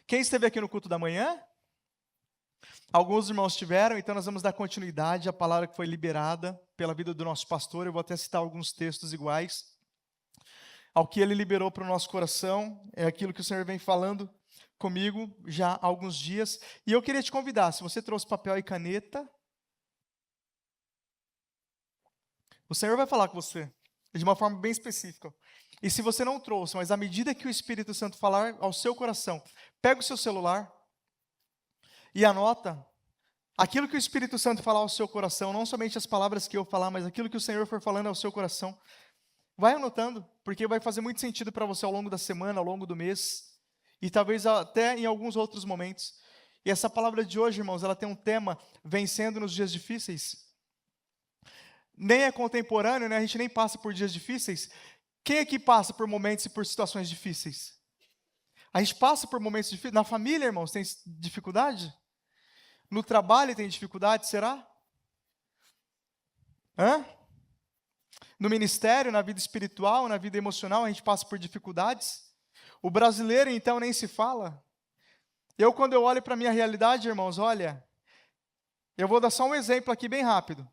Quem esteve aqui no culto da manhã? Alguns irmãos tiveram, então nós vamos dar continuidade à palavra que foi liberada pela vida do nosso pastor. Eu vou até citar alguns textos iguais ao que ele liberou para o nosso coração. É aquilo que o Senhor vem falando comigo já há alguns dias. E eu queria te convidar, se você trouxe papel e caneta, o Senhor vai falar com você de uma forma bem específica. E se você não trouxe, mas à medida que o Espírito Santo falar ao seu coração, pega o seu celular e anota aquilo que o Espírito Santo falar ao seu coração, não somente as palavras que eu falar, mas aquilo que o Senhor for falando ao seu coração. Vai anotando, porque vai fazer muito sentido para você ao longo da semana, ao longo do mês, e talvez até em alguns outros momentos. E essa palavra de hoje, irmãos, ela tem um tema, vencendo nos dias difíceis. Nem é contemporâneo, né? A gente nem passa por dias difíceis. Quem aqui passa por momentos e por situações difíceis? A gente passa por momentos difíceis. Na família, irmãos, tem dificuldade? No trabalho tem dificuldade, será? Hã? No ministério, na vida espiritual, na vida emocional, a gente passa por dificuldades. O brasileiro, então, nem se fala. Quando eu olho para a minha realidade, irmãos, olha, eu vou dar só um exemplo aqui bem rápido.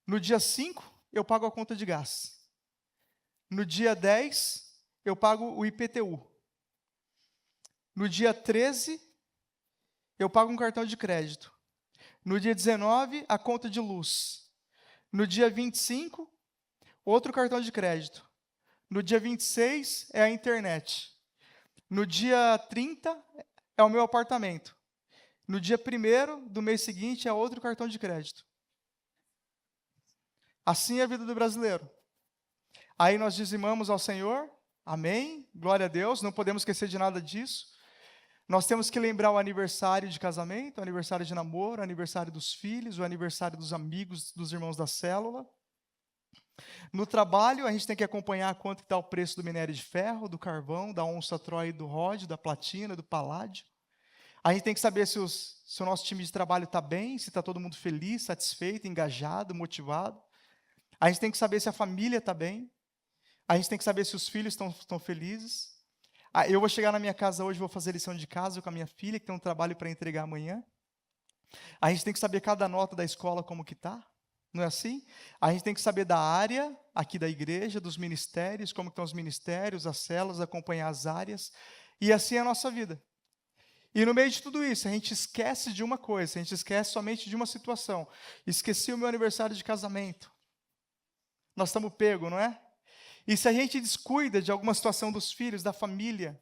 No dia 5, eu pago a conta de gás. No dia 10, eu pago o IPTU. No dia 13, eu pago um cartão de crédito. No dia 19, a conta de luz. No dia 25, outro cartão de crédito. No dia 26, é a internet. No dia 30, é o meu apartamento. No dia 1º do mês seguinte, é outro cartão de crédito. Assim é a vida do brasileiro. Aí nós dizimamos ao Senhor, amém, glória a Deus, não podemos esquecer de nada disso. Nós temos que lembrar o aniversário de casamento, o aniversário de namoro, o aniversário dos filhos, o aniversário dos amigos, dos irmãos da célula. No trabalho, a gente tem que acompanhar quanto está o preço do minério de ferro, do carvão, da onça Troy, do ródio, da platina, do paládio. A gente tem que saber se o nosso time de trabalho está bem, se está todo mundo feliz, satisfeito, engajado, motivado. A gente tem que saber se a família está bem. A gente tem que saber se os filhos estão felizes. Eu vou chegar na minha casa hoje, vou fazer lição de casa com a minha filha, que tem um trabalho para entregar amanhã. A gente tem que saber cada nota da escola como que está. Não é assim? A gente tem que saber da área aqui da igreja, dos ministérios, como estão os ministérios, as células, acompanhar as áreas. E assim é a nossa vida. E no meio de tudo isso, a gente esquece de uma coisa, a gente esquece somente de uma situação. Esqueci o meu aniversário de casamento. Nós estamos pegos, não é? E se a gente descuida de alguma situação dos filhos, da família,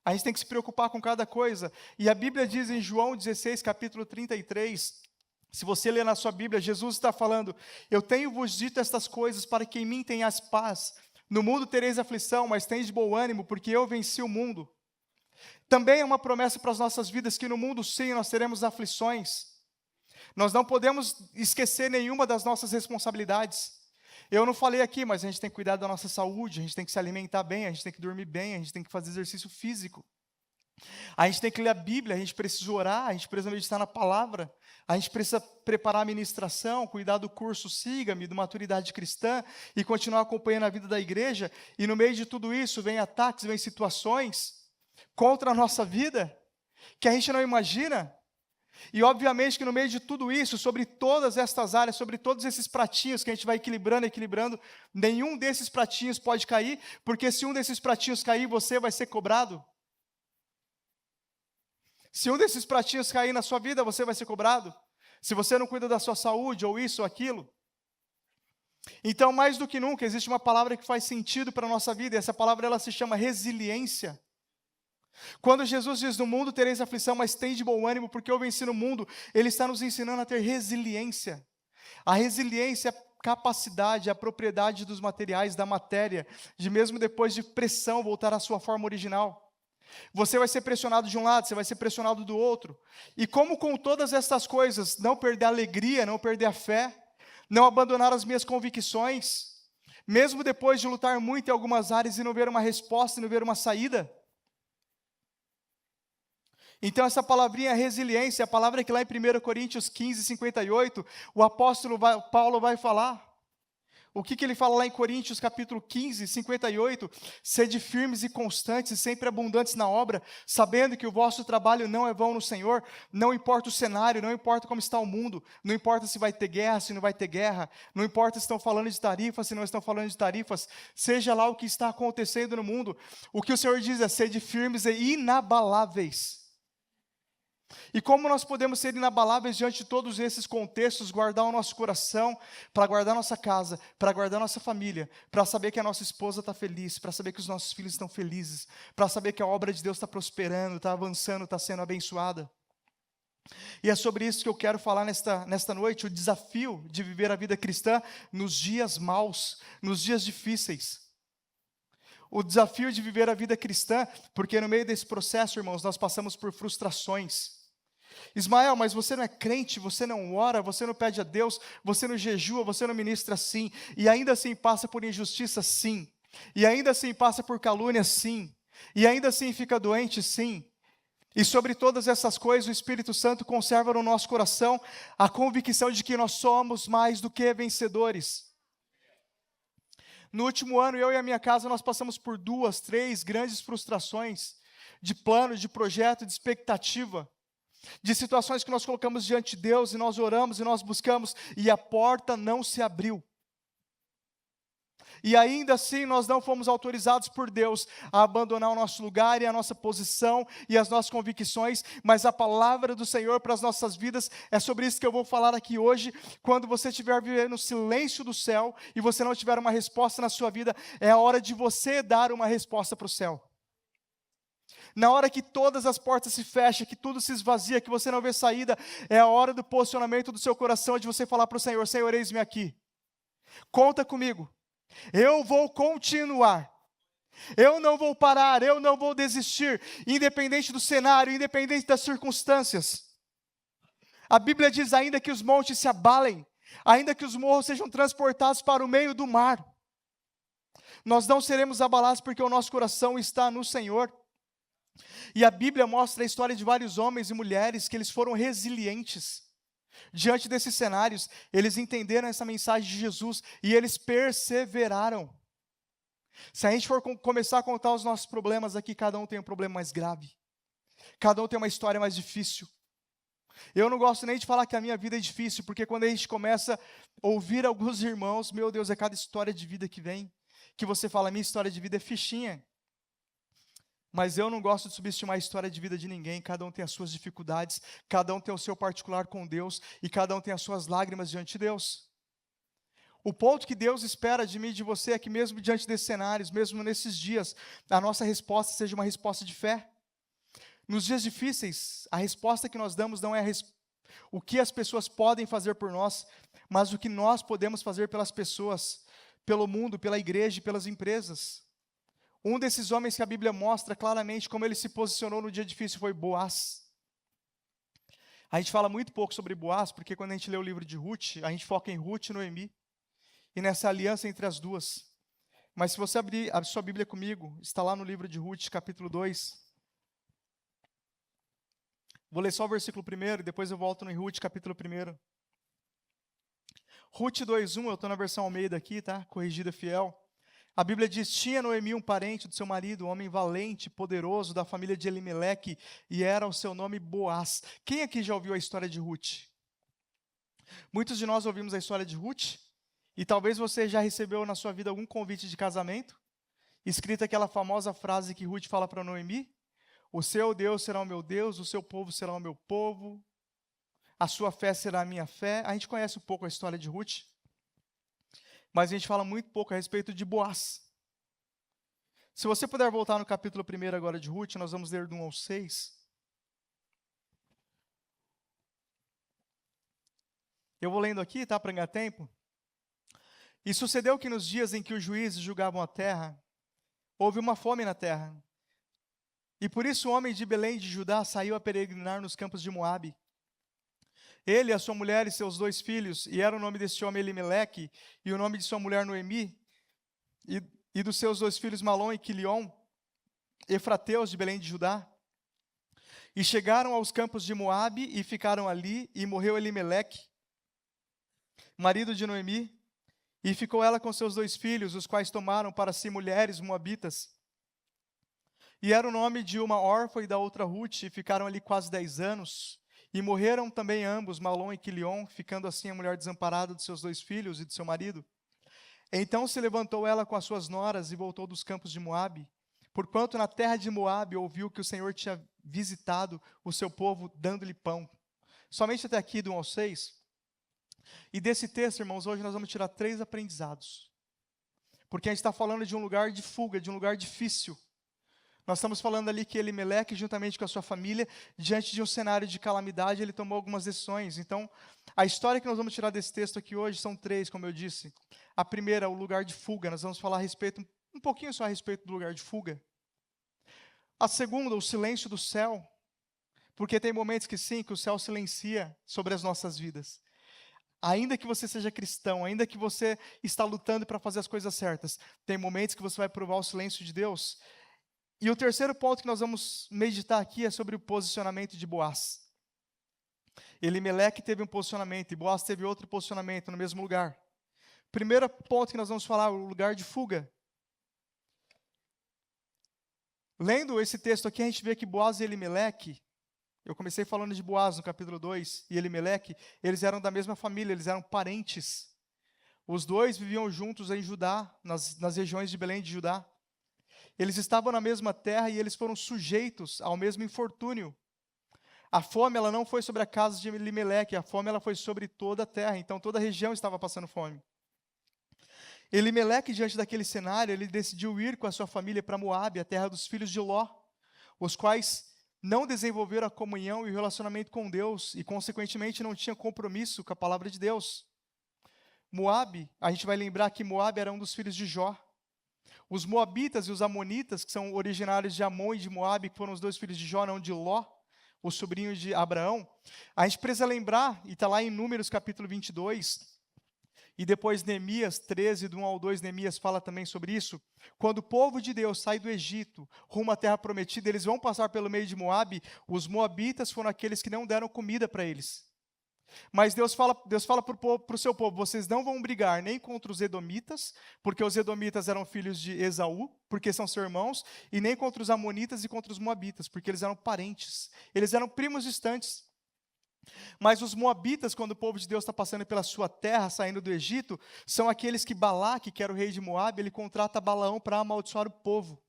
a gente tem que se preocupar com cada coisa. E a Bíblia diz em João 16, capítulo 33, se você ler na sua Bíblia, Jesus está falando, eu tenho-vos dito estas coisas para que em mim tenhas paz. No mundo tereis aflição, mas tens de bom ânimo, porque eu venci o mundo. Também é uma promessa para as nossas vidas, que no mundo sim nós teremos aflições. Nós não podemos esquecer nenhuma das nossas responsabilidades. Eu não falei aqui, mas a gente tem que cuidar da nossa saúde, a gente tem que se alimentar bem, a gente tem que dormir bem, a gente tem que fazer exercício físico. A gente tem que ler a Bíblia, a gente precisa orar, a gente precisa meditar na palavra, a gente precisa preparar a ministração, cuidar do curso Siga-me, do Maturidade Cristã, e continuar acompanhando a vida da igreja. E no meio de tudo isso, vem ataques, vem situações contra a nossa vida, que a gente não imagina. E obviamente que no meio de tudo isso, sobre todas estas áreas, sobre todos esses pratinhos que a gente vai equilibrando, nenhum desses pratinhos pode cair, porque se um desses pratinhos cair, você vai ser cobrado. Se um desses pratinhos cair na sua vida, você vai ser cobrado. Se você não cuida da sua saúde, ou isso, ou aquilo. Então, mais do que nunca, existe uma palavra que faz sentido para a nossa vida, e essa palavra ela se chama resiliência. Quando Jesus diz, no mundo tereis aflição, mas tende bom ânimo, porque eu venci no mundo, Ele está nos ensinando a ter resiliência. A resiliência é a capacidade, a propriedade dos materiais, da matéria, de mesmo depois de pressão voltar à sua forma original. Você vai ser pressionado de um lado, você vai ser pressionado do outro. E como com todas essas coisas, não perder a alegria, não perder a fé, não abandonar as minhas convicções, mesmo depois de lutar muito em algumas áreas e não ver uma resposta, e não ver uma saída. Então essa palavrinha resiliência, a palavra que lá em 1 Coríntios 15, 58, o apóstolo Paulo vai falar. O que ele fala lá em Coríntios, capítulo 15, 58? Sede firmes e constantes, sempre abundantes na obra, sabendo que o vosso trabalho não é vão no Senhor. Não importa o cenário, não importa como está o mundo, não importa se vai ter guerra, se não vai ter guerra, não importa se estão falando de tarifas, se não estão falando de tarifas, seja lá o que está acontecendo no mundo, o que o Senhor diz é: sede firmes e inabaláveis. E como nós podemos ser inabaláveis diante de todos esses contextos, guardar o nosso coração, para guardar nossa casa, para guardar nossa família, para saber que a nossa esposa está feliz, para saber que os nossos filhos estão felizes, para saber que a obra de Deus está prosperando, está avançando, está sendo abençoada. E é sobre isso que eu quero falar nesta noite, o desafio de viver a vida cristã nos dias maus, nos dias difíceis. O desafio de viver a vida cristã, porque no meio desse processo, irmãos, nós passamos por frustrações. Ismael, mas você não é crente, você não ora, você não pede a Deus, você não jejua, você não ministra, sim, e ainda assim passa por injustiça, sim, e ainda assim passa por calúnia, sim, e ainda assim fica doente, sim. E sobre todas essas coisas, o Espírito Santo conserva no nosso coração a convicção de que nós somos mais do que vencedores. No último ano, eu e a minha casa, nós passamos por 2, 3 grandes frustrações de plano, de projeto, de expectativa, de situações que nós colocamos diante de Deus, e nós oramos, e nós buscamos, e a porta não se abriu. E ainda assim nós não fomos autorizados por Deus a abandonar o nosso lugar e a nossa posição e as nossas convicções, mas a palavra do Senhor para as nossas vidas é sobre isso que eu vou falar aqui hoje. Quando você estiver vivendo no silêncio do céu e você não tiver uma resposta na sua vida, é a hora de você dar uma resposta para o céu. Na hora que todas as portas se fecham, que tudo se esvazia, que você não vê saída, é a hora do posicionamento do seu coração, de você falar para o Senhor: Senhor, eis-me aqui, conta comigo. Eu vou continuar, eu não vou parar, eu não vou desistir, independente do cenário, independente das circunstâncias. A Bíblia diz: ainda que os montes se abalem, ainda que os morros sejam transportados para o meio do mar, nós não seremos abalados porque o nosso coração está no Senhor. E a Bíblia mostra a história de vários homens e mulheres que eles foram resilientes. Diante desses cenários, eles entenderam essa mensagem de Jesus e eles perseveraram. Se a gente for começar a contar os nossos problemas aqui, cada um tem um problema mais grave. Cada um tem uma história mais difícil. Eu não gosto nem de falar que a minha vida é difícil, porque quando a gente começa a ouvir alguns irmãos, meu Deus, é cada história de vida que vem, que você fala: minha história de vida é fichinha. Mas eu não gosto de subestimar a história de vida de ninguém. Cada um tem as suas dificuldades, cada um tem o seu particular com Deus, e cada um tem as suas lágrimas diante de Deus. O ponto que Deus espera de mim e de você é que mesmo diante desses cenários, mesmo nesses dias, a nossa resposta seja uma resposta de fé. Nos dias difíceis, a resposta que nós damos não é o que as pessoas podem fazer por nós, mas o que nós podemos fazer pelas pessoas, pelo mundo, pela igreja e pelas empresas. Um desses homens que a Bíblia mostra claramente como ele se posicionou no dia difícil foi Boaz. A gente fala muito pouco sobre Boaz, porque quando a gente lê o livro de Ruth, a gente foca em Ruth e Noemi, e nessa aliança entre as duas. Mas se você abrir a sua Bíblia comigo, está lá no livro de Ruth, capítulo 2. Vou ler só o versículo 1 e depois eu volto no Ruth, capítulo 1. Ruth 2:1, eu estou na versão Almeida aqui, tá? Corrigida fiel. A Bíblia diz: tinha Noemi um parente do seu marido, um homem valente, poderoso, da família de Elimeleque, e era o seu nome Boaz. Quem aqui já ouviu a história de Ruth? Muitos de nós ouvimos a história de Ruth, e talvez você já recebeu na sua vida algum convite de casamento, escrita aquela famosa frase que Ruth fala para Noemi: o seu Deus será o meu Deus, o seu povo será o meu povo, a sua fé será a minha fé. A gente conhece um pouco a história de Ruth, mas a gente fala muito pouco a respeito de Boaz. Se você puder voltar no capítulo 1 agora de Ruth, nós vamos ler do 1 ao 6. Eu vou lendo aqui, tá, para ganhar tempo. E sucedeu que nos dias em que os juízes julgavam a terra, houve uma fome na terra. E por isso o homem de Belém de Judá saiu a peregrinar nos campos de Moabe. Ele, a sua mulher e seus 2 filhos, e era o nome deste homem Elimeleque, e o nome de sua mulher Noemi, e dos seus 2 filhos Malom e Quilion, efrateus de Belém de Judá. E chegaram aos campos de Moabe e ficaram ali, e morreu Elimeleque, marido de Noemi, E ficou ela com seus 2 filhos, os quais tomaram para si mulheres moabitas. E era o nome de uma órfã e da outra Rute, e ficaram ali quase 10 anos. E morreram também ambos, Malom e Quilion, ficando assim a mulher desamparada de seus 2 filhos e de seu marido. Então se levantou ela com as suas noras e voltou dos campos de Moabe, porquanto na terra de Moabe ouviu que o Senhor tinha visitado o seu povo, dando-lhe pão. Somente até aqui, do 1 ao 6. E desse texto, irmãos, hoje nós vamos tirar 3 aprendizados. Porque a gente está falando de um lugar de fuga, de um lugar difícil. Nós estamos falando ali que Elimeleque, juntamente com a sua família, diante de um cenário de calamidade, ele tomou algumas decisões. Então, a história que nós vamos tirar desse texto aqui hoje são 3, como eu disse. A primeira, o lugar de fuga. Nós vamos falar a respeito, um pouquinho só a respeito do lugar de fuga. A segunda, o silêncio do céu. Porque tem momentos que sim, que o céu silencia sobre as nossas vidas. Ainda que você seja cristão, ainda que você está lutando para fazer as coisas certas, tem momentos que você vai provar o silêncio de Deus. E o terceiro ponto que nós vamos meditar aqui é sobre o posicionamento de Boaz. Elimeleque teve um posicionamento e Boaz teve outro posicionamento no mesmo lugar. Primeiro ponto que nós vamos falar, o lugar de fuga. Lendo esse texto aqui, a gente vê que Boaz e Elimeleque, eu comecei falando de Boaz no capítulo 2, e Elimeleque, eles eram da mesma família, eles eram parentes. Os dois viviam juntos em Judá, nas regiões de Belém de Judá. Eles estavam na mesma terra e eles foram sujeitos ao mesmo infortúnio. A fome, ela não foi sobre a casa de Elimeleque, a fome ela foi sobre toda a terra, então toda a região estava passando fome. Elimeleque, diante daquele cenário, ele decidiu ir com a sua família para Moabe, a terra dos filhos de Ló, os quais não desenvolveram a comunhão e o relacionamento com Deus e, consequentemente, não tinham compromisso com a palavra de Deus. Moabe, a gente vai lembrar que Moabe era um dos filhos de Jó. Os moabitas e os amonitas, que são originários de Amon e de Moabe, que foram os 2 filhos de Jó, não de Ló, o sobrinho de Abraão, a gente precisa lembrar, e está lá em Números capítulo 22, e depois Neemias 13, do 1 ao 2, Neemias fala também sobre isso. Quando o povo de Deus sai do Egito, rumo à terra prometida, eles vão passar pelo meio de Moabe, os moabitas foram aqueles que não deram comida para eles. Mas Deus fala para o seu povo, vocês não vão brigar nem contra os edomitas, porque os edomitas eram filhos de Esaú, porque são seus irmãos, e nem contra os amonitas e contra os moabitas, porque eles eram parentes, eles eram primos distantes. Mas os moabitas, quando o povo de Deus está passando pela sua terra, saindo do Egito, são aqueles que Balaque, que era o rei de Moabe, ele contrata Balaão para amaldiçoar o povo.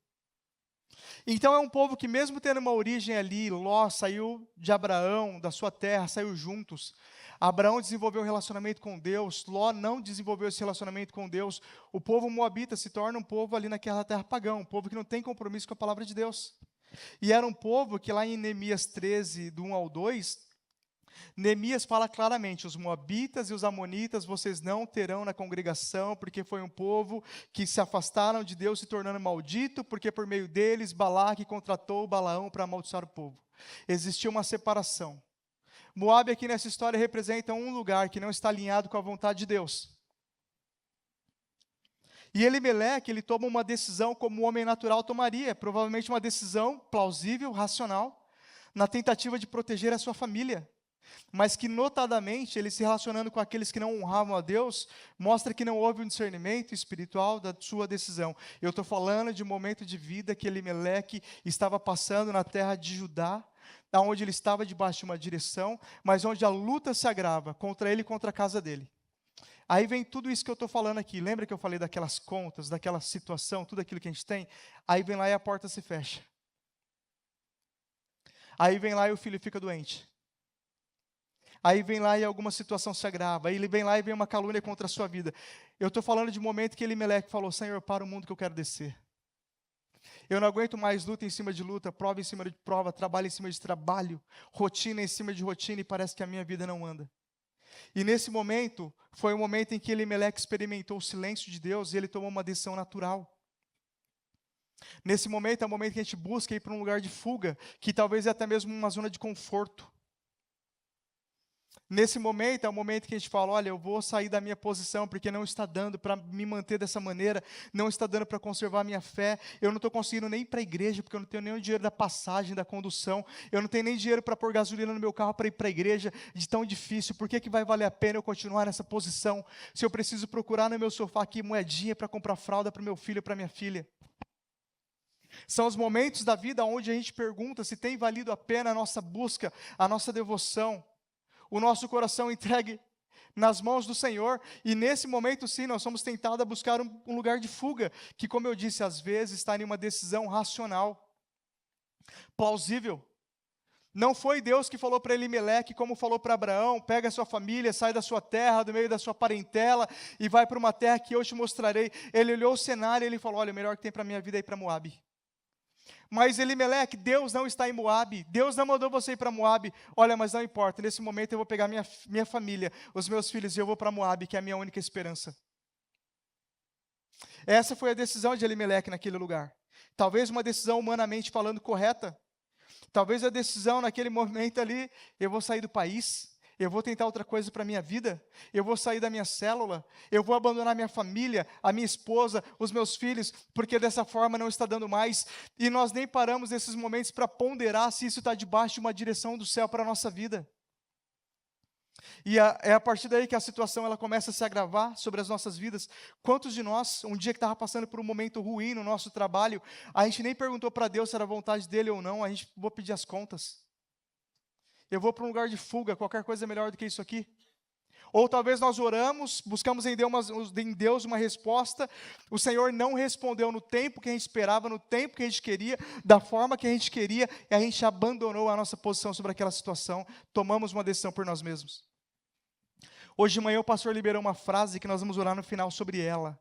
Então é um povo que mesmo tendo uma origem ali, Ló saiu de Abraão, da sua terra, saiu juntos. Abraão desenvolveu um relacionamento com Deus, Ló não desenvolveu esse relacionamento com Deus. O povo moabita se torna um povo ali naquela terra pagã, um povo que não tem compromisso com a palavra de Deus. E era um povo que lá em Neemias 13, do 1 ao 2, Neemias fala claramente, os moabitas e os amonitas vocês não terão na congregação, porque foi um povo que se afastaram de Deus, se tornando maldito, porque por meio deles Balaque contratou Balaão para amaldiçoar o povo. Existia uma separação. Moabe aqui nessa história representa um lugar que não está alinhado com a vontade de Deus. E Elimeleque, ele toma uma decisão como o homem natural tomaria, provavelmente uma decisão plausível, racional, na tentativa de proteger a sua família. Mas que, notadamente, ele se relacionando com aqueles que não honravam a Deus, mostra que não houve um discernimento espiritual da sua decisão. Eu estou falando de um momento de vida que Elimeleque estava passando na terra de Judá, onde ele estava debaixo de uma direção, mas onde a luta se agrava contra ele e contra a casa dele. Aí vem tudo isso que eu estou falando aqui. Lembra que eu falei daquelas contas, daquela situação, tudo aquilo que a gente tem? Aí vem lá e a porta se fecha. Aí vem lá e o filho fica doente. Aí vem lá e alguma situação se agrava. Aí ele vem lá e vem uma calúnia contra a sua vida. Eu estou falando de um momento que Elimeleque falou, Senhor, para o mundo que eu quero descer. Eu não aguento mais luta em cima de luta, prova em cima de prova, trabalho em cima de trabalho, rotina em cima de rotina, e parece que a minha vida não anda. E nesse momento, foi o momento em que Elimeleque experimentou o silêncio de Deus e ele tomou uma decisão natural. Nesse momento, é o momento que a gente busca ir para um lugar de fuga, que talvez é até mesmo uma zona de conforto. Nesse momento, é o momento que a gente fala, olha, eu vou sair da minha posição, porque não está dando para me manter dessa maneira, não está dando para conservar a minha fé, eu não estou conseguindo nem ir para a igreja, porque eu não tenho nem o dinheiro da passagem, da condução, eu não tenho nem dinheiro para pôr gasolina no meu carro para ir para a igreja, de tão difícil, por que vai valer a pena eu continuar nessa posição, se eu preciso procurar no meu sofá aqui moedinha para comprar fralda para o meu filho, para minha filha? São os momentos da vida onde a gente pergunta se tem valido a pena a nossa busca, a nossa devoção, o nosso coração entregue nas mãos do Senhor, e nesse momento sim, nós somos tentados a buscar um lugar de fuga, que como eu disse, às vezes está em uma decisão racional, plausível. Não foi Deus que falou para Elimeleque, como falou para Abraão, pega a sua família, sai da sua terra, do meio da sua parentela, e vai para uma terra que eu te mostrarei. Ele olhou o cenário e ele falou, olha, o melhor que tem para a minha vida é ir para Moabe. Mas Elimeleque, Deus não está em Moabe, Deus não mandou você ir para Moabe. Olha, mas não importa, nesse momento eu vou pegar minha família, os meus filhos, e eu vou para Moabe, que é a minha única esperança. Essa foi a decisão de Elimeleque naquele lugar. Talvez uma decisão humanamente falando correta. Talvez a decisão naquele momento ali, eu vou sair do país, eu vou tentar outra coisa para a minha vida, eu vou sair da minha célula, eu vou abandonar minha família, a minha esposa, os meus filhos, porque dessa forma não está dando mais. E nós nem paramos nesses momentos para ponderar se isso está debaixo de uma direção do céu para a nossa vida. E é a partir daí que a situação ela começa a se agravar sobre as nossas vidas. Quantos de nós, um dia que estava passando por um momento ruim no nosso trabalho, a gente nem perguntou para Deus se era vontade dele ou não, a gente vou pedir as contas. Eu vou para um lugar de fuga, qualquer coisa é melhor do que isso aqui. Ou talvez nós oramos, buscamos em Deus uma resposta, o Senhor não respondeu no tempo que a gente esperava, no tempo que a gente queria, da forma que a gente queria, e a gente abandonou a nossa posição sobre aquela situação, tomamos uma decisão por nós mesmos. Hoje de manhã o pastor liberou uma frase que nós vamos orar no final sobre ela.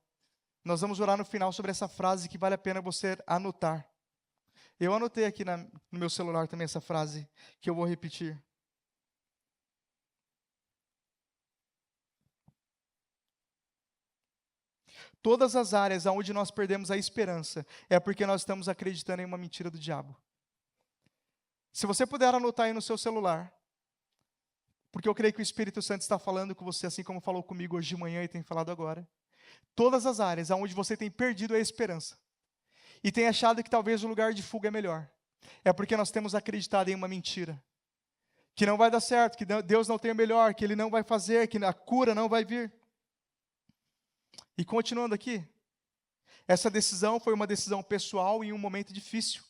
Nós vamos orar no final sobre essa frase que vale a pena você anotar. Eu anotei aqui no meu celular também essa frase, que eu vou repetir. Todas as áreas onde nós perdemos a esperança, é porque nós estamos acreditando em uma mentira do diabo. Se você puder anotar aí no seu celular, porque eu creio que o Espírito Santo está falando com você, assim como falou comigo hoje de manhã e tem falado agora. Todas as áreas onde você tem perdido a esperança, e tem achado que talvez o lugar de fuga é melhor, é porque nós temos acreditado em uma mentira, que não vai dar certo, que Deus não tem o melhor, que Ele não vai fazer, que a cura não vai vir. E continuando aqui, essa decisão foi uma decisão pessoal em um momento difícil.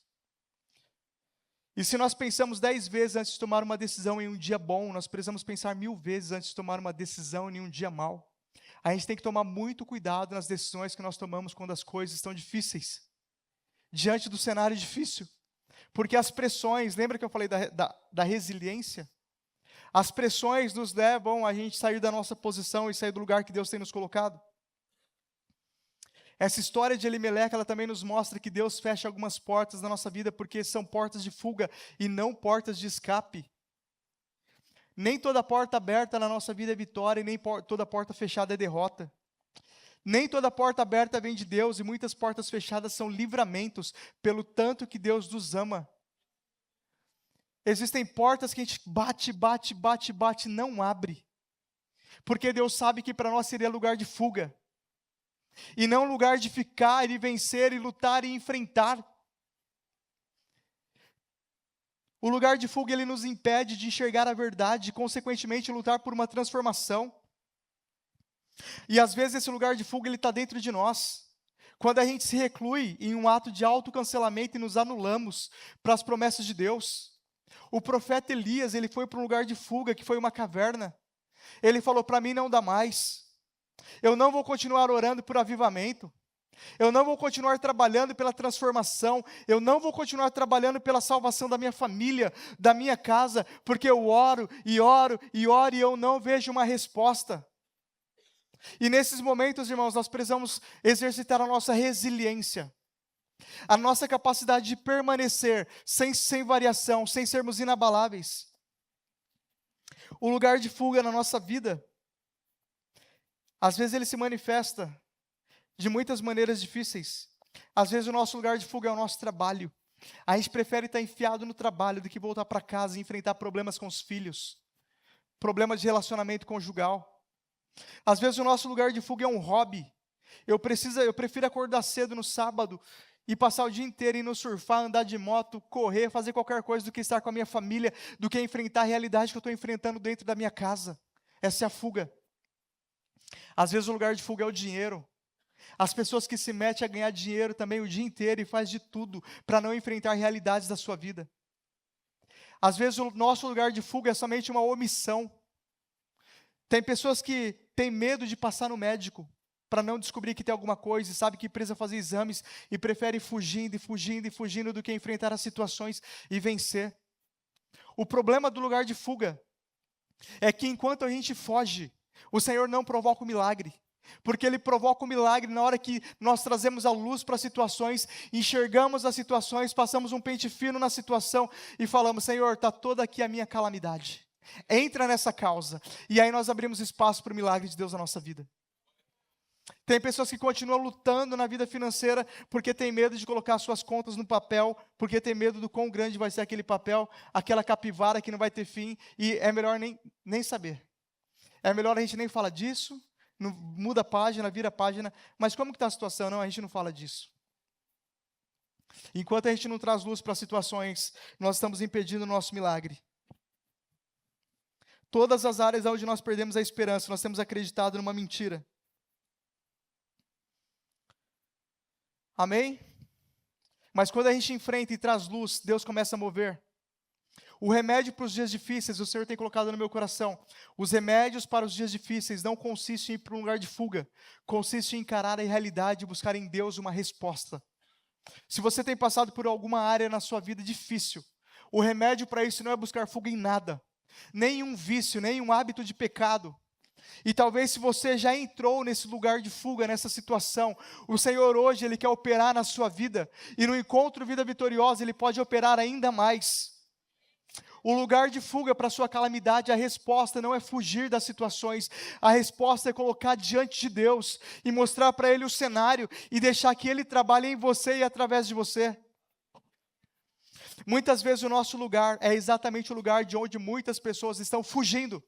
E se nós pensamos 10 vezes antes de tomar uma decisão em um dia bom, nós precisamos pensar 1000 vezes antes de tomar uma decisão em um dia mau. A gente tem que tomar muito cuidado nas decisões que nós tomamos quando as coisas estão difíceis, diante do cenário difícil. Porque as pressões, lembra que eu falei da resiliência? As pressões nos levam a gente sair da nossa posição e sair do lugar que Deus tem nos colocado. Essa história de Elimeleque, ela também nos mostra que Deus fecha algumas portas na nossa vida, porque são portas de fuga e não portas de escape. Nem toda porta aberta na nossa vida é vitória, e nem toda porta fechada é derrota. Nem toda porta aberta vem de Deus, e muitas portas fechadas são livramentos, pelo tanto que Deus nos ama. Existem portas que a gente bate, não abre. Porque Deus sabe que para nós seria lugar de fuga. E não lugar de ficar e vencer e lutar e enfrentar. O lugar de fuga, ele nos impede de enxergar a verdade e, consequentemente, lutar por uma transformação. E às vezes esse lugar de fuga, ele está dentro de nós. Quando a gente se reclui em um ato de autocancelamento e nos anulamos para as promessas de Deus. O profeta Elias, ele foi para um lugar de fuga, que foi uma caverna. Ele falou, para mim não dá mais. Eu não vou continuar orando por avivamento. Eu não vou continuar trabalhando pela transformação. Eu não vou continuar trabalhando pela salvação da minha família, da minha casa, porque eu oro e eu não vejo uma resposta. E nesses momentos, irmãos, nós precisamos exercitar a nossa resiliência, a nossa capacidade de permanecer sem variação, sem sermos inabaláveis. O lugar de fuga na nossa vida, às vezes ele se manifesta de muitas maneiras difíceis. Às vezes o nosso lugar de fuga é o nosso trabalho. A gente prefere estar enfiado no trabalho do que voltar para casa e enfrentar problemas com os filhos. Problema de relacionamento conjugal. Às vezes o nosso lugar de fuga é um hobby. Eu prefiro acordar cedo no sábado e passar o dia inteiro indo surfar, andar de moto, correr, fazer qualquer coisa do que estar com a minha família, do que enfrentar a realidade que eu estou enfrentando dentro da minha casa. Essa é a fuga. Às vezes o lugar de fuga é o dinheiro. As pessoas que se metem a ganhar dinheiro também o dia inteiro e faz de tudo para não enfrentar realidades da sua vida. Às vezes o nosso lugar de fuga é somente uma omissão. Tem pessoas que têm medo de passar no médico para não descobrir que tem alguma coisa e sabe que precisa fazer exames e prefere ir fugindo e fugindo e fugindo do que enfrentar as situações e vencer. O problema do lugar de fuga é que enquanto a gente foge, o Senhor não provoca o milagre. Porque Ele provoca o milagre na hora que nós trazemos a luz para as situações, enxergamos as situações, passamos um pente fino na situação e falamos: Senhor, está toda aqui a minha calamidade. Entra nessa causa. E aí nós abrimos espaço para o milagre de Deus na nossa vida. Tem pessoas que continuam lutando na vida financeira porque tem medo de colocar suas contas no papel, porque tem medo do quão grande vai ser aquele papel, aquela capivara que não vai ter fim, e é melhor nem saber. É melhor a gente nem falar disso, não, muda a página, vira a página, mas como que está a situação? Não, a gente não fala disso. Enquanto a gente não traz luz para as situações, nós estamos impedindo o nosso milagre. Todas as áreas onde nós perdemos a esperança, nós temos acreditado numa mentira. Amém? Mas quando a gente enfrenta e traz luz, Deus começa a mover. O remédio para os dias difíceis, o Senhor tem colocado no meu coração. Os remédios para os dias difíceis não consistem em ir para um lugar de fuga. Consiste em encarar a realidade e buscar em Deus uma resposta. Se você tem passado por alguma área na sua vida difícil, o remédio para isso não é buscar fuga em nada. Nenhum vício, nenhum hábito de pecado. E talvez se você já entrou nesse lugar de fuga, nessa situação, o Senhor hoje, Ele quer operar na sua vida. E no encontro Vida Vitoriosa, Ele pode operar ainda mais. O lugar de fuga para a sua calamidade, a resposta não é fugir das situações. A resposta é colocar diante de Deus e mostrar para Ele o cenário e deixar que Ele trabalhe em você e através de você. Muitas vezes o nosso lugar é exatamente o lugar de onde muitas pessoas estão fugindo.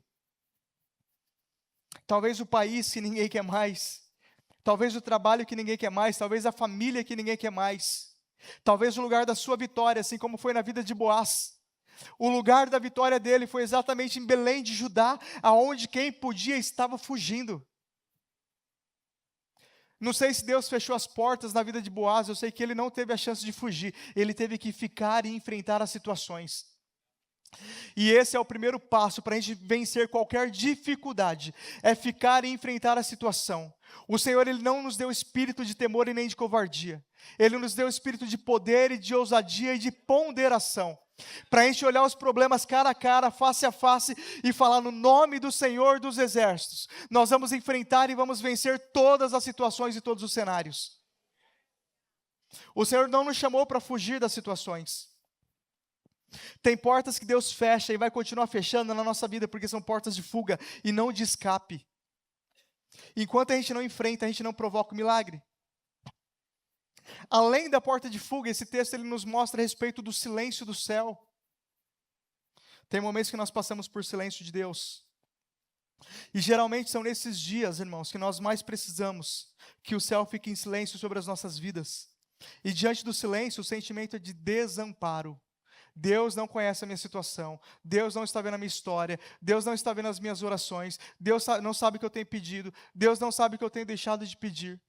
Talvez o país que ninguém quer mais, talvez o trabalho que ninguém quer mais, talvez a família que ninguém quer mais, talvez o lugar da sua vitória, assim como foi na vida de Boaz. O lugar da vitória dele foi exatamente em Belém de Judá, aonde quem podia estava fugindo. Não sei se Deus fechou as portas na vida de Boaz, eu sei que ele não teve a chance de fugir, ele teve que ficar e enfrentar as situações. E esse é o primeiro passo para a gente vencer qualquer dificuldade, é ficar e enfrentar a situação. O Senhor, Ele não nos deu espírito de temor e nem de covardia. Ele nos deu espírito de poder e de ousadia e de ponderação. Para a gente olhar os problemas cara a cara, face a face e falar no nome do Senhor dos Exércitos. Nós vamos enfrentar e vamos vencer todas as situações e todos os cenários. O Senhor não nos chamou para fugir das situações. Tem portas que Deus fecha e vai continuar fechando na nossa vida porque são portas de fuga e não de escape. Enquanto a gente não enfrenta, a gente não provoca o milagre. Além da porta de fuga, esse texto ele nos mostra a respeito do silêncio do céu. Tem momentos que nós passamos por silêncio de Deus. E geralmente são nesses dias, irmãos, que nós mais precisamos que o céu fique em silêncio sobre as nossas vidas. E diante do silêncio, o sentimento é de desamparo. Deus não conhece a minha situação, Deus não está vendo a minha história, Deus não está vendo as minhas orações, Deus não sabe o que eu tenho pedido, Deus não sabe o que eu tenho deixado de pedir.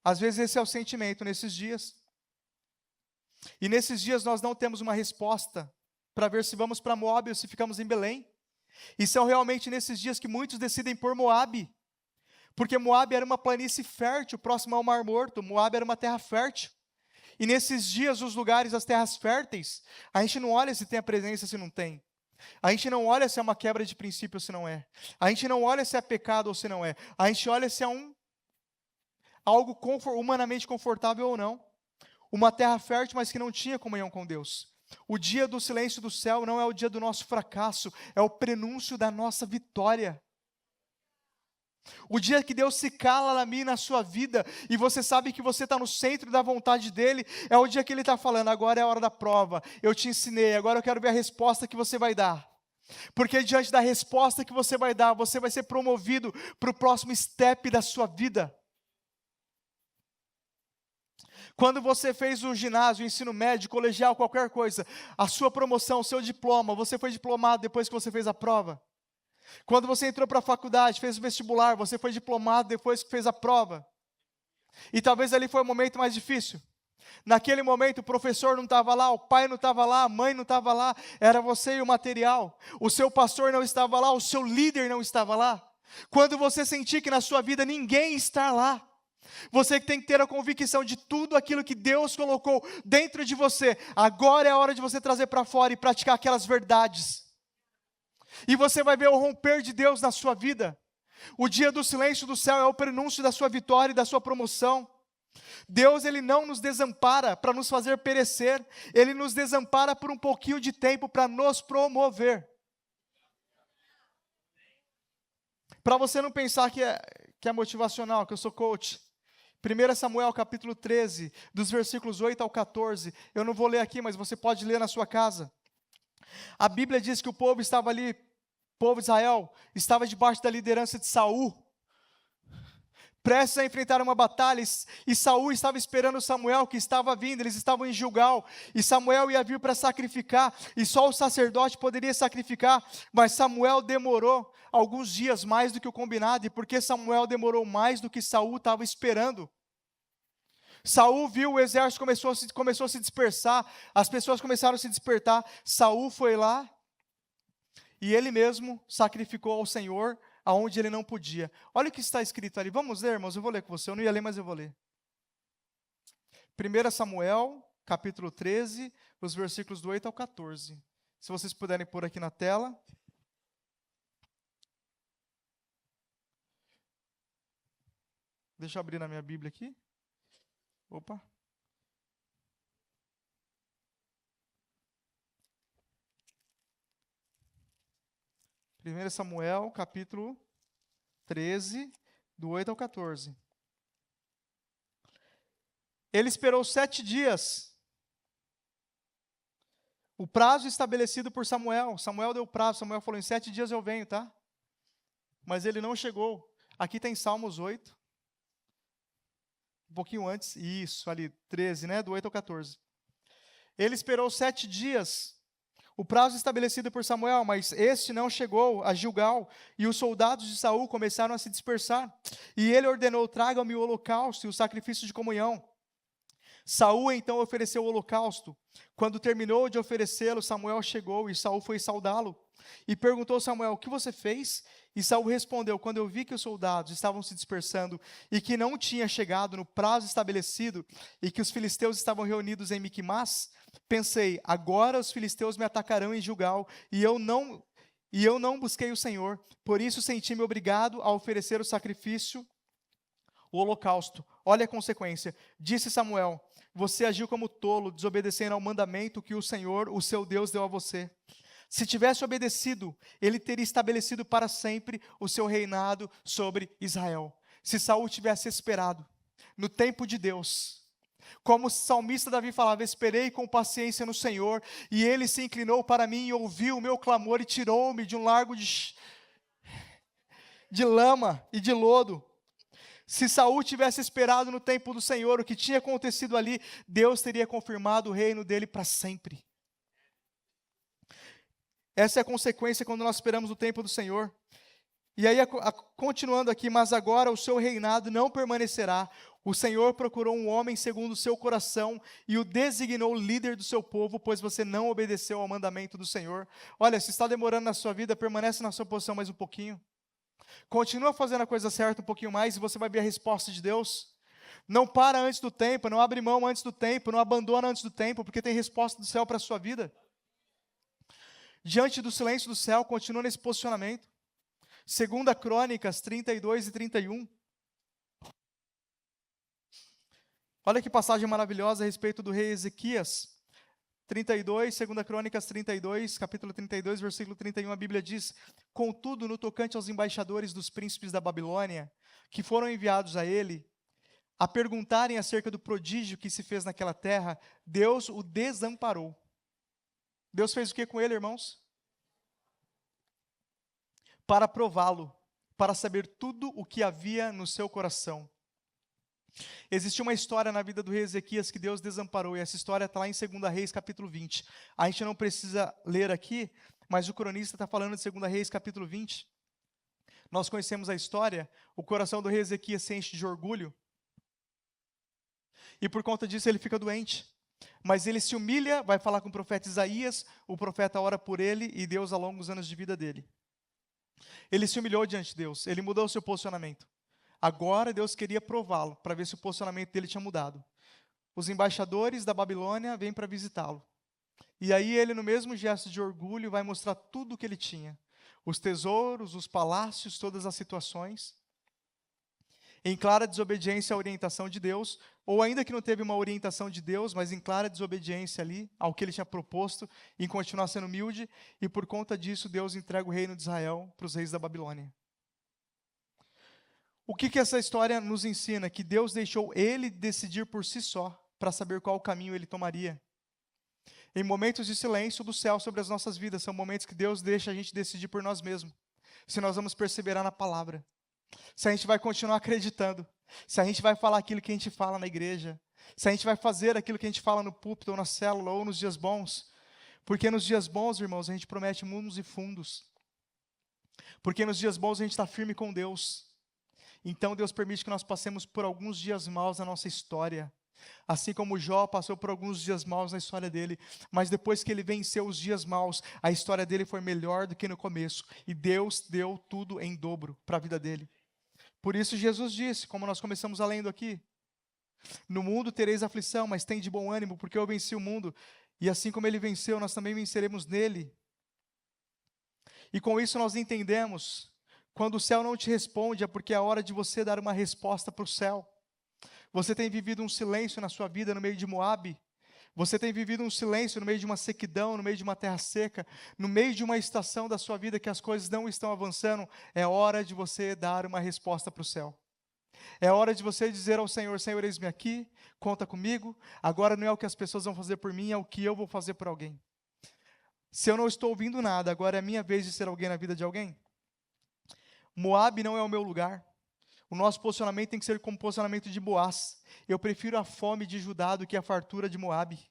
Às vezes esse é o sentimento nesses dias. E nesses dias nós não temos uma resposta para ver se vamos para Moabe ou se ficamos em Belém. E são realmente nesses dias que muitos decidem por Moabe, porque Moabe era uma planície fértil, próxima ao Mar Morto, Moabe era uma terra fértil. E nesses dias, os lugares, as terras férteis, a gente não olha se tem a presença, se não tem. A gente não olha se é uma quebra de princípio ou se não é. A gente não olha se é pecado ou se não é. A gente olha se é algo humanamente confortável ou não. Uma terra fértil, mas que não tinha comunhão com Deus. O dia do silêncio do céu não é o dia do nosso fracasso, é o prenúncio da nossa vitória. O dia que Deus se cala na minha e na sua vida, e você sabe que você está no centro da vontade dEle, é o dia que Ele está falando, agora é a hora da prova, eu te ensinei, agora eu quero ver a resposta que você vai dar. Porque diante da resposta que você vai dar, você vai ser promovido para o próximo step da sua vida. Quando você fez o ginásio, o ensino médio, colegial, qualquer coisa, a sua promoção, o seu diploma, você foi diplomado depois que você fez a prova. Quando você entrou para a faculdade, fez o vestibular, você foi diplomado depois que fez a prova. E talvez ali foi o momento mais difícil. Naquele momento o professor não estava lá, o pai não estava lá, a mãe não estava lá, era você e o material. O seu pastor não estava lá, o seu líder não estava lá. Quando você sentir que na sua vida ninguém está lá, você tem que ter a convicção de tudo aquilo que Deus colocou dentro de você. Agora é a hora de você trazer para fora e praticar aquelas verdades. E você vai ver o romper de Deus na sua vida. O dia do silêncio do céu é o prenúncio da sua vitória e da sua promoção. Deus, Ele não nos desampara para nos fazer perecer. Ele nos desampara por um pouquinho de tempo para nos promover. Para você não pensar que é motivacional, que eu sou coach. 1 Samuel capítulo 13, dos versículos 8 ao 14. Eu não vou ler aqui, mas você pode ler na sua casa. A Bíblia diz que o povo estava ali, o povo de Israel, estava debaixo da liderança de Saul, prestes a enfrentar uma batalha, e Saul estava esperando Samuel, que estava vindo. Eles estavam em Gilgal, e Samuel ia vir para sacrificar, e só o sacerdote poderia sacrificar, mas Samuel demorou alguns dias mais do que o combinado, e porque Samuel demorou mais do que Saul estava esperando, Saul viu o exército começou a se dispersar, as pessoas começaram a se despertar. Saul foi lá, e ele mesmo sacrificou ao Senhor, aonde ele não podia. Olha o que está escrito ali, vamos ler, irmãos, eu vou ler com você, eu não ia ler, mas eu vou ler. 1 Samuel, capítulo 13, os versículos do 8 ao 14. Se vocês puderem pôr aqui na tela. Deixa eu abrir na minha Bíblia aqui. Opa. Primeiro Samuel, capítulo 13, do 8 ao 14. Ele esperou 7 dias. O prazo estabelecido por Samuel. Samuel deu prazo. Samuel falou, em 7 dias eu venho, tá? Mas ele não chegou. Aqui tem Salmos 8. Um pouquinho antes. Isso, ali, 13, né? Do 8 ao 14. Ele esperou 7 dias. O prazo estabelecido por Samuel, mas este não chegou a Gilgal, e os soldados de Saul começaram a se dispersar. E ele ordenou, tragam-me o holocausto e o sacrifício de comunhão. Saul então ofereceu o holocausto. Quando terminou de oferecê-lo, Samuel chegou e Saul foi saudá-lo. E perguntou a Samuel, o que você fez? E Saul respondeu, quando eu vi que os soldados estavam se dispersando e que não tinha chegado no prazo estabelecido e que os filisteus estavam reunidos em Miquimás, pensei, agora os filisteus me atacarão em Gilgal e eu não busquei o Senhor, por isso senti-me obrigado a oferecer o sacrifício, o holocausto. Olha a consequência. Disse Samuel, você agiu como tolo, desobedecendo ao mandamento que o Senhor, o seu Deus, deu a você. Se tivesse obedecido, ele teria estabelecido para sempre o seu reinado sobre Israel. Se Saul tivesse esperado no tempo de Deus, como o salmista Davi falava, esperei com paciência no Senhor, e ele se inclinou para mim e ouviu o meu clamor e tirou-me de um largo de lama e de lodo. Se Saul tivesse esperado no tempo do Senhor, o que tinha acontecido ali, Deus teria confirmado o reino dele para sempre. Essa é a consequência quando nós esperamos o tempo do Senhor. E aí, continuando aqui, mas agora o seu reinado não permanecerá. O Senhor procurou um homem segundo o seu coração e o designou líder do seu povo, pois você não obedeceu ao mandamento do Senhor. Olha, se está demorando na sua vida, permanece na sua posição mais um pouquinho. Continua fazendo a coisa certa um pouquinho mais e você vai ver a resposta de Deus. Não para antes do tempo, não abre mão antes do tempo, não abandona antes do tempo, porque tem resposta do céu para a sua vida. Diante do silêncio do céu, continua nesse posicionamento. 2 Crônicas 32 e 31. Olha que passagem maravilhosa a respeito do rei Ezequias. 32, 2 Crônicas 32, capítulo 32, versículo 31, a Bíblia diz, contudo, no tocante aos embaixadores dos príncipes da Babilônia, que foram enviados a ele, a perguntarem acerca do prodígio que se fez naquela terra, Deus o desamparou. Deus fez o que com ele, irmãos? para prová-lo, para saber tudo o que havia no seu coração. Existe uma história na vida do rei Ezequias que Deus desamparou, e essa história está lá em 2 Reis, capítulo 20. A gente não precisa ler aqui, mas o cronista está falando de 2 Reis, capítulo 20. Nós conhecemos a história, o coração do rei Ezequias se enche de orgulho, e por conta disso ele fica doente. Mas ele se humilha, vai falar com o profeta Isaías, o profeta ora por ele, e Deus alonga os anos de vida dele. Ele se humilhou diante de Deus, ele mudou o seu posicionamento. Agora Deus queria prová-lo, para ver se o posicionamento dele tinha mudado. Os embaixadores da Babilônia vêm para visitá-lo. E aí ele, no mesmo gesto de orgulho, vai mostrar tudo o que ele tinha. Os tesouros, os palácios, todas as situações. Em clara desobediência à orientação de Deus, ou ainda que não teve uma orientação de Deus, mas em clara desobediência ali, ao que ele tinha proposto, em continuar sendo humilde, e por conta disso Deus entrega o reino de Israel para os reis da Babilônia. O que essa história nos ensina? Que Deus deixou ele decidir por si só, para saber qual caminho ele tomaria. Em momentos de silêncio do céu sobre as nossas vidas, são momentos que Deus deixa a gente decidir por nós mesmos, se nós vamos perseverar na palavra, se a gente vai continuar acreditando, se a gente vai falar aquilo que a gente fala na igreja, se a gente vai fazer aquilo que a gente fala no púlpito, ou na célula, ou nos dias bons. Porque nos dias bons, irmãos, a gente promete mundos e fundos. Porque nos dias bons a gente está firme com Deus. Então Deus permite que nós passemos por alguns dias maus na nossa história. Assim como Jó passou por alguns dias maus na história dele. Mas depois que ele venceu os dias maus, a história dele foi melhor do que no começo. E Deus deu tudo em dobro para a vida dele. Por isso Jesus disse, como nós começamos a lendo aqui: no mundo tereis aflição, mas tem de bom ânimo, porque eu venci o mundo. E assim como ele venceu, nós também venceremos nele. E com isso nós entendemos, quando o céu não te responde, é porque é hora de você dar uma resposta para o céu. Você tem vivido um silêncio na sua vida no meio de Moabe. Você tem vivido um silêncio no meio de uma sequidão, no meio de uma terra seca, no meio de uma estação da sua vida que as coisas não estão avançando. É hora de você dar uma resposta para o céu. É hora de você dizer ao Senhor: Senhor, eis-me aqui, conta comigo. Agora não é o que as pessoas vão fazer por mim, é o que eu vou fazer por alguém. Se eu não estou ouvindo nada, agora é a minha vez de ser alguém na vida de alguém. Moabe não é o meu lugar. O nosso posicionamento tem que ser como o posicionamento de Boaz. Eu prefiro a fome de Judá do que a fartura de Moabe.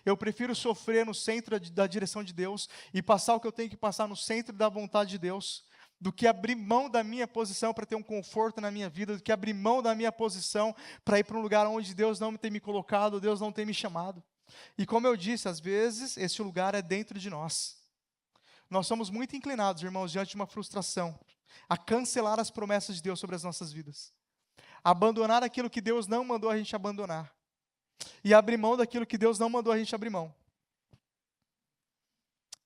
Eu prefiro sofrer no centro da direção de Deus e passar o que eu tenho que passar no centro da vontade de Deus, do que abrir mão da minha posição para ter um conforto na minha vida, do que abrir mão da minha posição para ir para um lugar onde Deus não tem me colocado, Deus não tem me chamado. E como eu disse, às vezes esse lugar é dentro de nós. Nós somos muito inclinados, irmãos, diante de uma frustração, a cancelar as promessas de Deus sobre as nossas vidas, abandonar aquilo que Deus não mandou a gente abandonar, e abrir mão daquilo que Deus não mandou a gente abrir mão.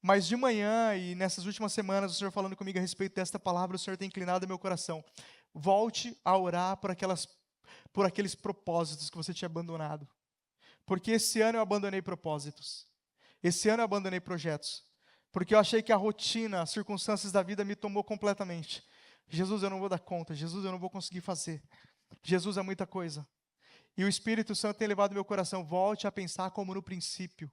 Mas de manhã e nessas últimas semanas, o Senhor falando comigo a respeito desta palavra, o Senhor tem inclinado meu coração. Volte a orar por aqueles propósitos que você tinha abandonado. Porque esse ano eu abandonei propósitos. Esse ano eu abandonei projetos. Porque eu achei que a rotina, as circunstâncias da vida me tomou completamente. Jesus, eu não vou dar conta. Jesus, eu não vou conseguir fazer. Jesus, é muita coisa. E o Espírito Santo tem levado meu coração: volte a pensar como no princípio.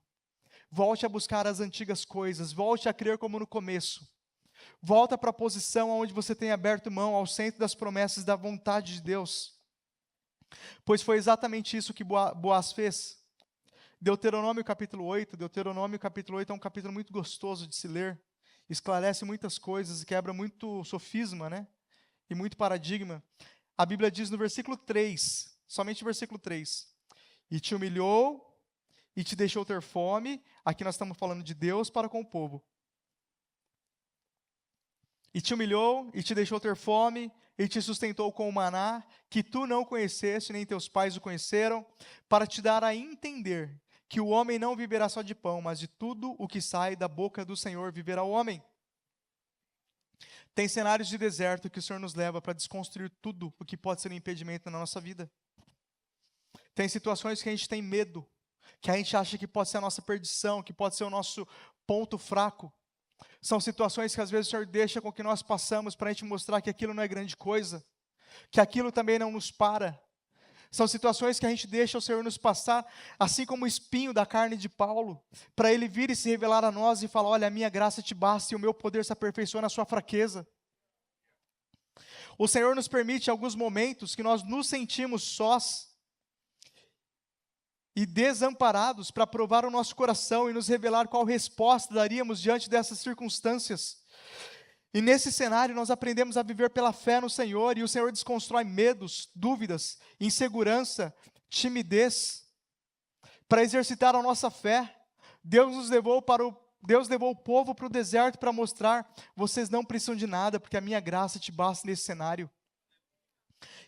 Volte a buscar as antigas coisas. Volte a crer como no começo. Volta para a posição onde você tem aberto mão ao centro das promessas da vontade de Deus. Pois foi exatamente isso que Boaz fez. Deuteronômio capítulo 8 é um capítulo muito gostoso de se ler, esclarece muitas coisas e quebra muito sofisma, né? E muito paradigma. A Bíblia diz no versículo 3, somente o versículo 3, e te humilhou e te deixou ter fome. Aqui nós estamos falando de Deus para com o povo. E te humilhou e te deixou ter fome, e te sustentou com o maná, que tu não conheceste, nem teus pais o conheceram, para te dar a entender que o homem não viverá só de pão, mas de tudo o que sai da boca do Senhor viverá o homem. Tem cenários de deserto que o Senhor nos leva para desconstruir tudo o que pode ser um impedimento na nossa vida. Tem situações que a gente tem medo, que a gente acha que pode ser a nossa perdição, que pode ser o nosso ponto fraco. São situações que às vezes o Senhor deixa com que nós passamos para a gente mostrar que aquilo não é grande coisa, que aquilo também não nos para. São situações que a gente deixa o Senhor nos passar, assim como o espinho da carne de Paulo, para Ele vir e se revelar a nós e falar: olha, a minha graça te basta e o meu poder se aperfeiçoa na sua fraqueza. O Senhor nos permite alguns momentos que nós nos sentimos sós e desamparados para provar o nosso coração e nos revelar qual resposta daríamos diante dessas circunstâncias. E nesse cenário nós aprendemos a viver pela fé no Senhor, e o Senhor desconstrói medos, dúvidas, insegurança, timidez, para exercitar a nossa fé. Deus levou o povo para o deserto para mostrar: vocês não precisam de nada, porque a minha graça te basta nesse cenário.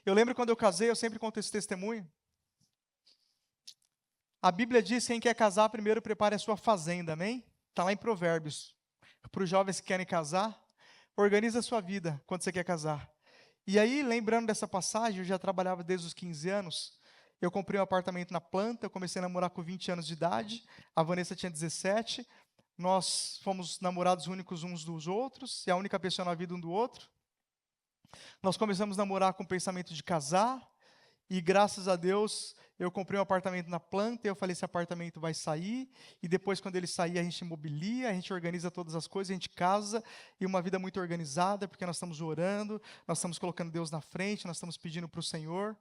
Eu lembro quando eu casei, eu sempre conto esse testemunho. A Bíblia diz que quem quer casar, primeiro prepare a sua fazenda, amém? Está lá em Provérbios. Para os jovens que querem casar, organiza a sua vida quando você quer casar. E aí, lembrando dessa passagem, eu já trabalhava desde os 15 anos. Eu comprei um apartamento na planta, eu comecei a namorar com 20 anos de idade, a Vanessa tinha 17. Nós fomos namorados únicos uns dos outros, e a única pessoa na vida um do outro. Nós começamos a namorar com o pensamento de casar, e graças a Deus, eu comprei um apartamento na planta, e eu falei: esse apartamento vai sair, e depois quando ele sair a gente imobilia, a gente organiza todas as coisas, a gente casa, e uma vida muito organizada, porque nós estamos orando, nós estamos colocando Deus na frente, nós estamos pedindo para o Senhor.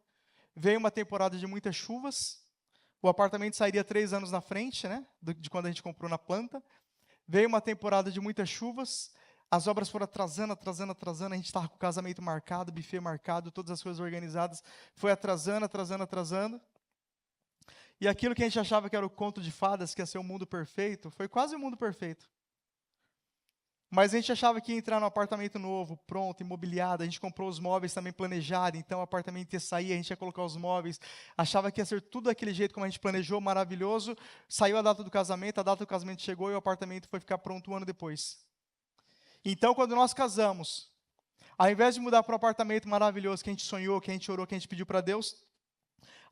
Veio uma temporada de muitas chuvas, o apartamento sairia 3 anos na frente, né, de quando a gente comprou na planta. Veio uma temporada de muitas chuvas, as obras foram atrasando, a gente estava com o casamento marcado, buffet marcado, todas as coisas organizadas, foi atrasando. E aquilo que a gente achava que era o conto de fadas, que ia ser o mundo perfeito, foi quase o mundo perfeito. Mas a gente achava que ia entrar num apartamento novo, pronto, imobiliado, a gente comprou os móveis também planejados, então o apartamento ia sair, a gente ia colocar os móveis, achava que ia ser tudo daquele jeito como a gente planejou, maravilhoso. Saiu a data do casamento chegou e o apartamento foi ficar pronto 1 ano depois. Então, quando nós casamos, ao invés de mudar para um apartamento maravilhoso que a gente sonhou, que a gente orou, que a gente pediu para Deus,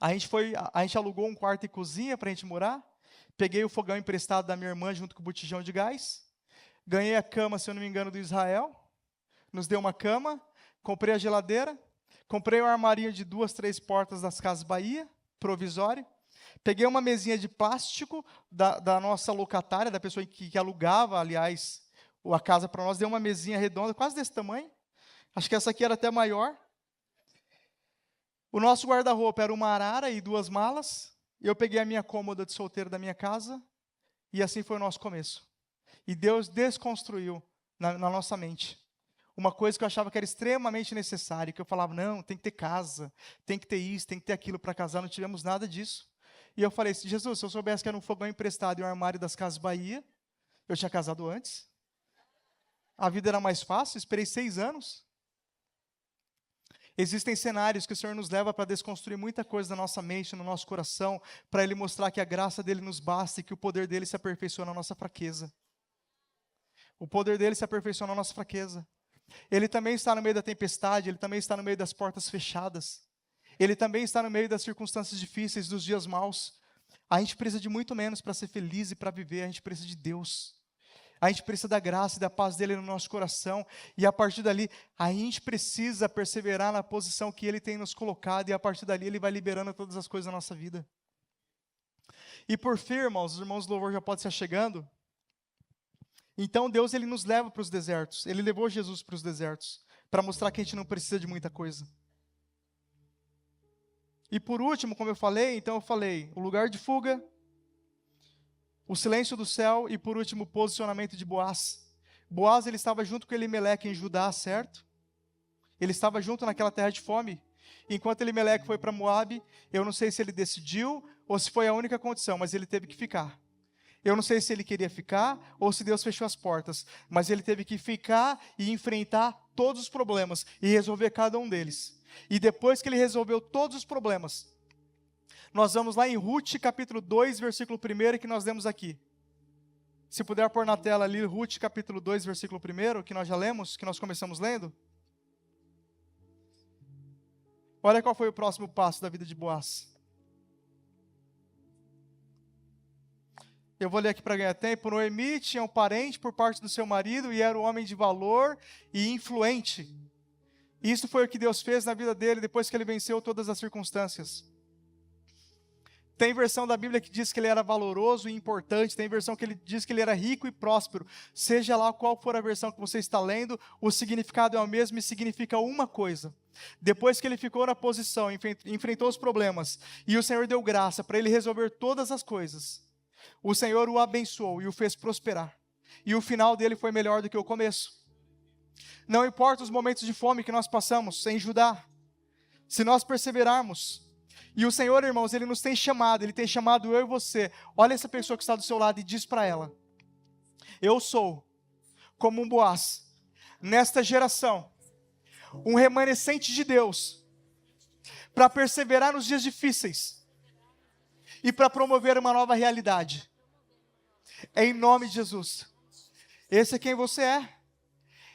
a gente alugou um quarto e cozinha para a gente morar, peguei o fogão emprestado da minha irmã junto com o botijão de gás, ganhei a cama, se eu não me engano, do Israel, nos deu uma cama, comprei a geladeira, comprei um armarinho de 2, 3 portas das Casas Bahia, provisório, peguei uma mesinha de plástico da nossa locatária, da pessoa que alugava, aliás, a casa para nós, deu uma mesinha redonda, quase desse tamanho, acho que essa aqui era até maior. O nosso guarda-roupa era uma arara e 2 malas, eu peguei a minha cômoda de solteiro da minha casa, e assim foi o nosso começo. E Deus desconstruiu na nossa mente uma coisa que eu achava que era extremamente necessária, que eu falava: não, tem que ter casa, tem que ter isso, tem que ter aquilo para casar, não tivemos nada disso. E eu falei: Jesus, se eu soubesse que era um fogão emprestado e um armário das Casas Bahia, eu tinha casado antes. A vida era mais fácil, esperei 6 anos. Existem cenários que o Senhor nos leva para desconstruir muita coisa na nossa mente, no nosso coração, para Ele mostrar que a graça dEle nos basta e que o poder dEle se aperfeiçoa na nossa fraqueza. O poder dEle se aperfeiçoa na nossa fraqueza. Ele também está no meio da tempestade, Ele também está no meio das portas fechadas. Ele também está no meio das circunstâncias difíceis, dos dias maus. A gente precisa de muito menos para ser feliz e para viver, a gente precisa de Deus. A gente precisa da graça e da paz dEle no nosso coração, e a partir dali, a gente precisa perseverar na posição que Ele tem nos colocado, e a partir dali Ele vai liberando todas as coisas da nossa vida. E por fim, irmãos, os irmãos do louvor já podem estar chegando. Então Deus, Ele nos leva para os desertos, Ele levou Jesus para os desertos, para mostrar que a gente não precisa de muita coisa. E por último, como eu falei, o lugar de fuga, o silêncio do céu e, por último, o posicionamento de Boaz. Boaz, ele estava junto com Elimeleque em Judá, certo? Ele estava junto naquela terra de fome. Enquanto Elimeleque foi para Moabe, eu não sei se ele decidiu ou se foi a única condição, mas ele teve que ficar. Eu não sei se ele queria ficar ou se Deus fechou as portas, mas ele teve que ficar e enfrentar todos os problemas e resolver cada um deles. E depois que ele resolveu todos os problemas, nós vamos lá em Ruth, capítulo 2, versículo 1, que nós lemos aqui. Se puder pôr na tela ali, Ruth, capítulo 2, versículo 1, que nós já lemos, que nós começamos lendo. Olha qual foi o próximo passo da vida de Boaz. Eu vou ler aqui para ganhar tempo. Noemi tinha um parente por parte do seu marido e era um homem de valor e influente. Isso foi o que Deus fez na vida dele depois que ele venceu todas as circunstâncias. Tem versão da Bíblia que diz que ele era valoroso e importante, tem versão que ele diz que ele era rico e próspero. Seja lá qual for a versão que você está lendo, o significado é o mesmo e significa uma coisa. Depois que ele ficou na posição, enfrentou os problemas, e o Senhor deu graça para ele resolver todas as coisas, o Senhor o abençoou e o fez prosperar. E o final dele foi melhor do que o começo. Não importa os momentos de fome que nós passamos em Judá, se nós perseverarmos, e o Senhor, irmãos, Ele nos tem chamado, Ele tem chamado eu e você. Olha essa pessoa que está do seu lado e diz para ela: eu sou como um Boaz, nesta geração, um remanescente de Deus, para perseverar nos dias difíceis, e para promover uma nova realidade, em nome de Jesus. Esse é quem você é.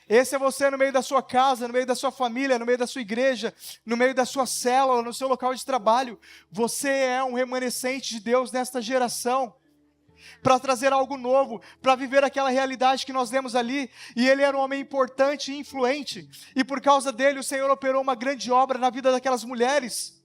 Esse é você no meio da sua casa, no meio da sua família, no meio da sua igreja, no meio da sua célula, no seu local de trabalho. Você é um remanescente de Deus nesta geração, para trazer algo novo, para viver aquela realidade que nós lemos ali. E ele era um homem importante e influente, e por causa dele o Senhor operou uma grande obra na vida daquelas mulheres.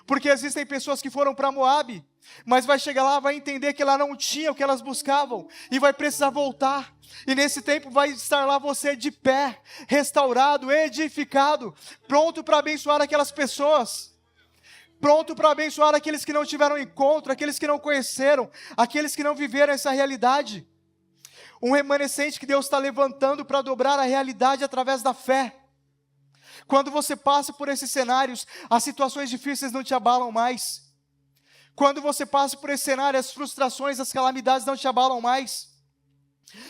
Porque existem pessoas que foram para Moabe, mas vai chegar lá, vai entender que lá não tinha o que elas buscavam, e vai precisar voltar. E nesse tempo vai estar lá você de pé, restaurado, edificado, pronto para abençoar aquelas pessoas, pronto para abençoar aqueles que não tiveram encontro, aqueles que não conheceram, aqueles que não viveram essa realidade. Um remanescente que Deus está levantando para dobrar a realidade através da fé. Quando você passa por esses cenários, as situações difíceis não te abalam mais. Quando você passa por esse cenário, as frustrações, as calamidades não te abalam mais.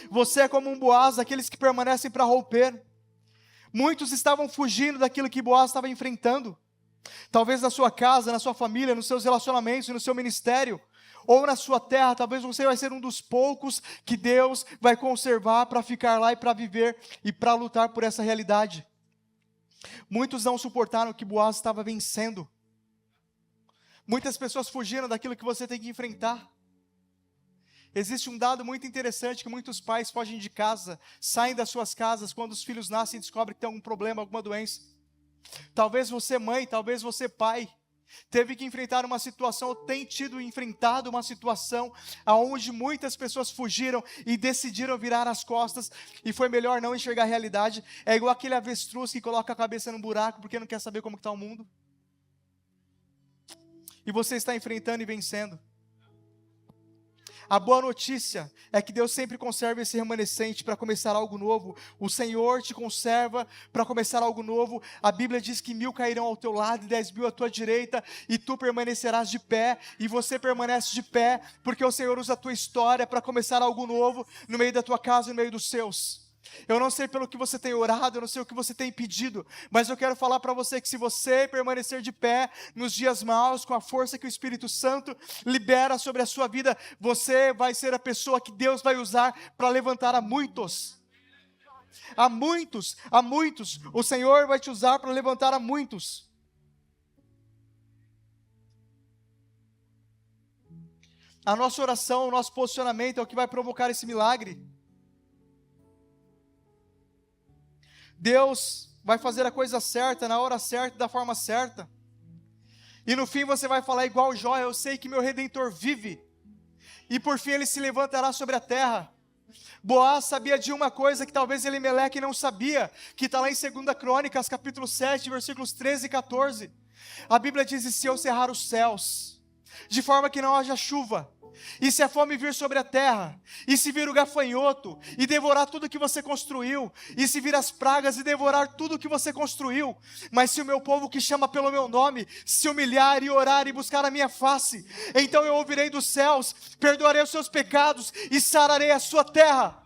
Você é como um Boaz, aqueles que permanecem para romper. Muitos estavam fugindo daquilo que Boaz estava enfrentando. Talvez na sua casa, na sua família, nos seus relacionamentos, no seu ministério, ou na sua terra. Talvez você vai ser um dos poucos que Deus vai conservar para ficar lá e para viver e para lutar por essa realidade. Muitos não suportaram o que Boaz estava vencendo. Muitas pessoas fugiram daquilo que você tem que enfrentar. Existe um dado muito interessante que muitos pais fogem de casa, saem das suas casas quando os filhos nascem e descobrem que tem algum problema, alguma doença. Talvez você mãe, talvez você pai, teve que enfrentar uma situação, ou tem enfrentado uma situação onde muitas pessoas fugiram e decidiram virar as costas, e foi melhor não enxergar a realidade. É igual aquele avestruz que coloca a cabeça num buraco porque não quer saber como está o mundo. E você está enfrentando e vencendo. A boa notícia é que Deus sempre conserva esse remanescente para começar algo novo. O Senhor te conserva para começar algo novo. A Bíblia diz que 1000 cairão ao teu lado e 10.000 à tua direita, e tu permanecerás de pé, e você permanece de pé, porque o Senhor usa a tua história para começar algo novo no meio da tua casa e no meio dos seus. Eu não sei pelo que você tem orado, eu não sei o que você tem pedido, mas eu quero falar para você que se você permanecer de pé nos dias maus, com a força que o Espírito Santo libera sobre a sua vida, você vai ser a pessoa que Deus vai usar para levantar a muitos. A muitos, o Senhor vai te usar para levantar a muitos. A nossa oração, o nosso posicionamento é o que vai provocar esse milagre. Deus vai fazer a coisa certa, na hora certa, da forma certa. E no fim você vai falar igual Jó: eu sei que meu Redentor vive, e por fim ele se levantará sobre a terra. Boaz sabia de uma coisa que talvez Elimeleque não sabia, que está lá em 2 Crônicas, capítulo 7, versículos 13 e 14. A Bíblia diz: e se eu cerrar os céus, de forma que não haja chuva, e se a fome vir sobre a terra, e se vir o gafanhoto, e devorar tudo que você construiu, e se vir as pragas, e devorar tudo que você construiu, mas se o meu povo que chama pelo meu nome, se humilhar e orar e buscar a minha face, então eu ouvirei dos céus, perdoarei os seus pecados, e sararei a sua terra.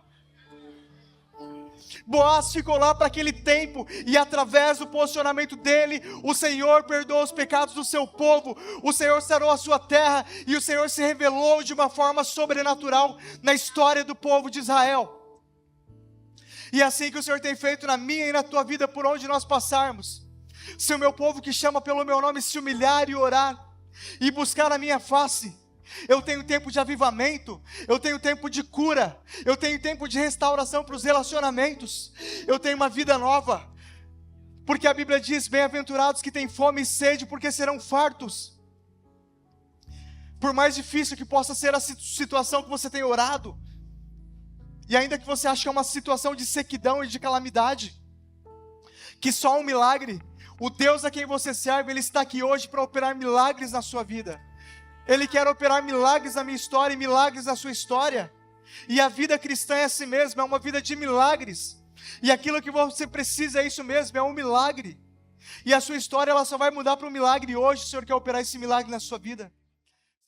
Boaz ficou lá para aquele tempo, e através do posicionamento dele, o Senhor perdoou os pecados do seu povo, o Senhor sarou a sua terra, e o Senhor se revelou de uma forma sobrenatural na história do povo de Israel. E é assim que o Senhor tem feito na minha e na tua vida, por onde nós passarmos. Se o meu povo que chama pelo meu nome se humilhar e orar, e buscar a minha face, eu tenho tempo de avivamento, eu tenho tempo de cura, eu tenho tempo de restauração para os relacionamentos, eu tenho uma vida nova, porque a Bíblia diz: bem-aventurados que têm fome e sede, porque serão fartos. Por mais difícil que possa ser a situação que você tem orado, e ainda que você ache que é uma situação de sequidão e de calamidade, que só um milagre, o Deus a quem você serve, Ele está aqui hoje para operar milagres na sua vida. Ele quer operar milagres na minha história e milagres na sua história. E a vida cristã é assim mesmo, é uma vida de milagres. E aquilo que você precisa é isso mesmo, é um milagre. E a sua história ela só vai mudar para um milagre hoje, o Senhor quer operar esse milagre na sua vida.